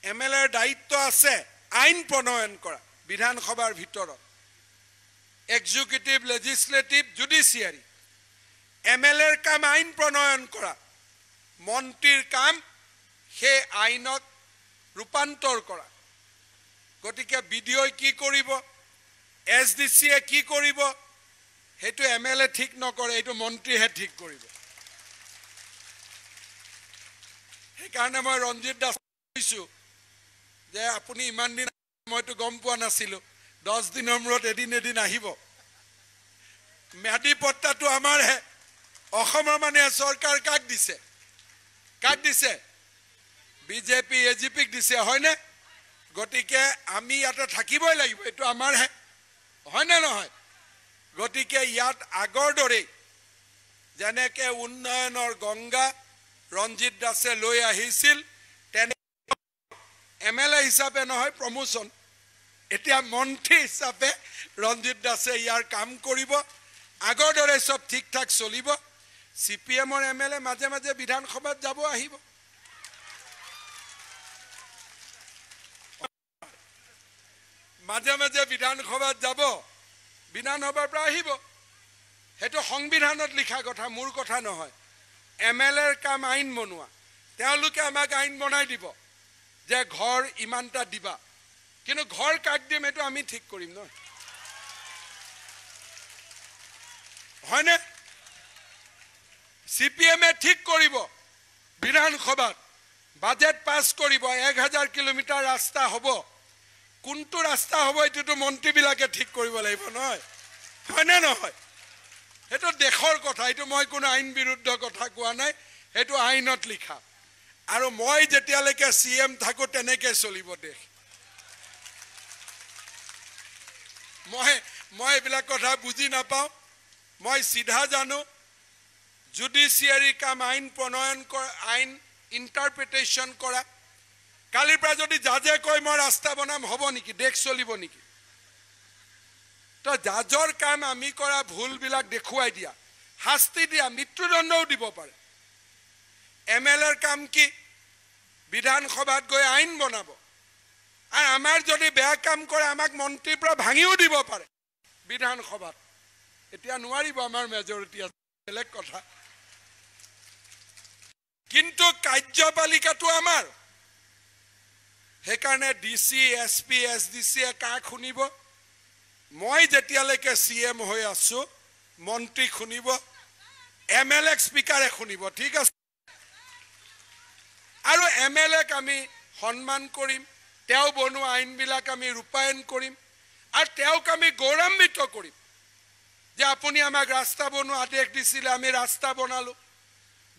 S1: এমএলএৰ দায়িত্ব আছে আইন প্ৰণয়ন কৰা বিধানসভাৰ ভিতৰত এক্সিকিউটিভ লেজিসলেটিভ জুডিচিয়াৰী এমএলএৰ কাম আইন প্ৰণয়ন কৰা মন্ত্ৰীৰ কাম সেই আইনক ৰূপান্তৰ কৰা গতিকে বিডিঅই কি কৰিব এছডিচিয়ে কি কৰিব হেতু এমএলএ ঠিক নকৰে এটো মন্ত্ৰীহে ঠিক কৰিব সেই কাৰণে মই ৰঞ্জিত দাস কৈছো যে আপুনি ইমান দিন মইতো গম পোৱা নাছিলো 10 দিনৰ মূৰত এদিন আহিব ম্যাদী পট্টাটো আমাৰ হে অসমৰ মানে চৰকাৰ কাক দিছে বিজেপি এজিপিক দিছে হয়নে গতিকে আমি ইয়াতে থাকিবই লাগিব এটো আমাৰ হে হয়নে নহয় গতিকে ইয়াত আগৰ দৰে যেনেকে উন্নয়নৰ গংগা ৰঞ্জিত দাসে লৈ আহিছিল তেনে এমএলএ হিচাপে নহয় প্ৰমোশন এতিয়া মন্ত্ৰী হিচাপে ৰঞ্জিত দাসে ইয়াৰ কাম কৰিব আগৰ দৰে সব ঠিক ঠাক চলিব সিপিএমৰ এমএলএ মাজে মাজে বিধানসভাত যাব আহিব মাজে মাজে বিধানসভাত যাব বিধানসভাৰ পৰা আহিব হেতু সংবিধানত লিখা কথা মোৰ কথা নহয় এমএলএৰ কাম আইন বনোৱা তেওঁলোকে আমাক আইন বনাই দিব যে ঘৰ ইমানটা দিবা কিন্তু ঘৰ কাক দিম এটো আমি ঠিক কৰিম ন হয়নে সিপিএমে ঠিক কৰিব বিধানসভাত বাজেট পাস কৰিব 1000 কিলোমিটাৰ ৰাস্তা হ'ব কোনটো ৰাস্তা হ'ব এটো মন্ত্ৰী বিলাকে ঠিক কৰিব লাগিব নহয় হয়নে নহয় হেতু দেশৰ কথা এটো মই কোনো আইন বিৰুদ্ধ কথা কোৱা নাই হেতু আইনত লিখা আৰু মই যেতিয়ালৈকে সিএম থাকো তেনেকে চলিব দেশ মই এইবিলাক কথা বুজি নাপাওঁ মই সিধা জানো জুডিচিয়াৰী কাম আইন প্ৰণয়ন কৰা আইন ইন্টাৰপ্ৰিটেশন কৰা কালিৰ পৰা যদি জাজে কয় মই ৰাস্তা বনাম হ'ব নেকি দেশ চলিব নেকি তো জাজৰ কাম আমি কৰা ভুল বিলাক দেখুৱাই দিয়া শাস্তি দিয়া মৃত্যুদণ্ডও দিব পাৰে এমএলএৰ কাম কি বিধানসভাত গৈ আইন বনাব আৰু আমাৰ যদি বেয়া কাম কৰে আমাক মন্ত্ৰীৰ পৰা ভাঙিও দিব পাৰে বিধানসভাত এতিয়া নোৱাৰিব আমাৰ মেজৰিটি আছে বেলেগ কথা কিন্তু কাৰ্যপালিকাটো আমাৰ সেইকাৰণে ডিসি এসপি এসডিসি কাক শুনিব মই যেতিয়ালৈকে সিএম হৈ আছো মন্ত্ৰী শুনিব এমএলএ স্পিকাৰে শুনিব ঠিক আছে আৰু এমএলএক আমি সম্মান কৰিম তেওঁ বনোৱা আইনবিলাক আমি ৰূপায়ণ কৰিম আৰু তেওঁক আমি গৌৰৱান্বিত কৰিম যে আপুনি আমাক ৰাস্তা বনোৱা আদেশ দিছিল, আমি ৰাস্তা বনালো।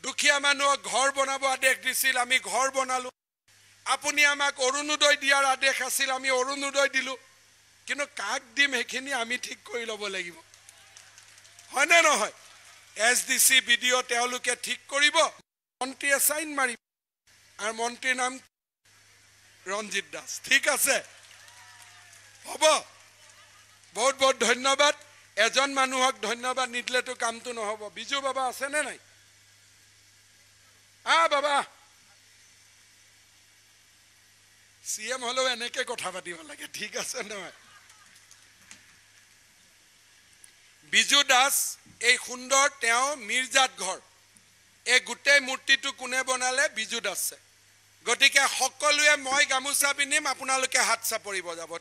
S1: দুখীয়া মানুহক ঘৰ বনাব আদেশ দিছিল, আমি ঘৰ বনালো। আপুনি আমাক অৰুণোদয় দিয়াৰ আদেশ আছিল, আমি অৰুণোদয় দিলো। কিন্তু কাক দিম সেইখিনি আমি ঠিক কৰি ল'ব লাগিব, হয়নে নহয়? SDC BDO তেওঁলোকে ঠিক কৰিব, মন্ত্ৰীয়ে চাইন মাৰিব আৰু মন্ত্ৰীৰ নাম ৰঞ্জিত দাস। ঠিক আছে, হ'ব। বহুত বহুত ধন্যবাদ। এজন মানুহক ধন্যবাদ নিদিলেতো কামটো নহ'ব। বিজু বাবা আছেনে নাই? বাবা CM হলেও এনেকে কথা পাতিব লাগে, ঠিক আছে নহয়? বিজু দাস এই সুন্দৰ, তেওঁ মিৰ্জাত ঘৰ, এই গোটেই মূৰ্তিটো কোনে বনালে? বিজু দাসে। গতিকে সকলোৱে মই গামোচা পিন্ধিম, আপোনালোকে হাত চাপৰিব যাব।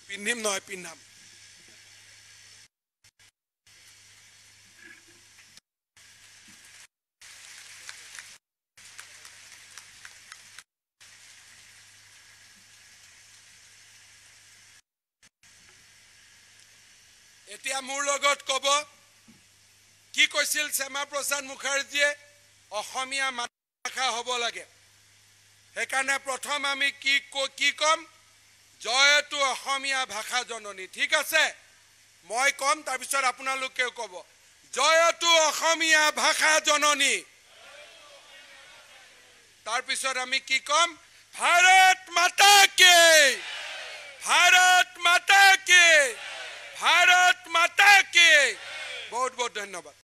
S1: পিন্ধিম নহয়, পিন্ধাম। এতিয়া মোৰ লগত ক'ব, কি কৈছিল শ্যামাপ্ৰসাদ মুখাৰ্জীয়ে? অসমীয়া মাতৃভাষা হ'ব লাগে। সেইকাৰণে প্ৰথম আমি কি ক'ম? জয়তু অসমীয়া ভাষা জননী। ঠিক আছে, মই ক'ম, তাৰপিছত আপোনালোকেও ক'ব, জয়তু অসমীয়া ভাষা জননী। তাৰপিছত আমি কি ক'ম? ভাৰত মাতা কি, ভাৰত মাতা কি, ভাৰত মাতা কি। বহুত বহুত ধন্যবাদ।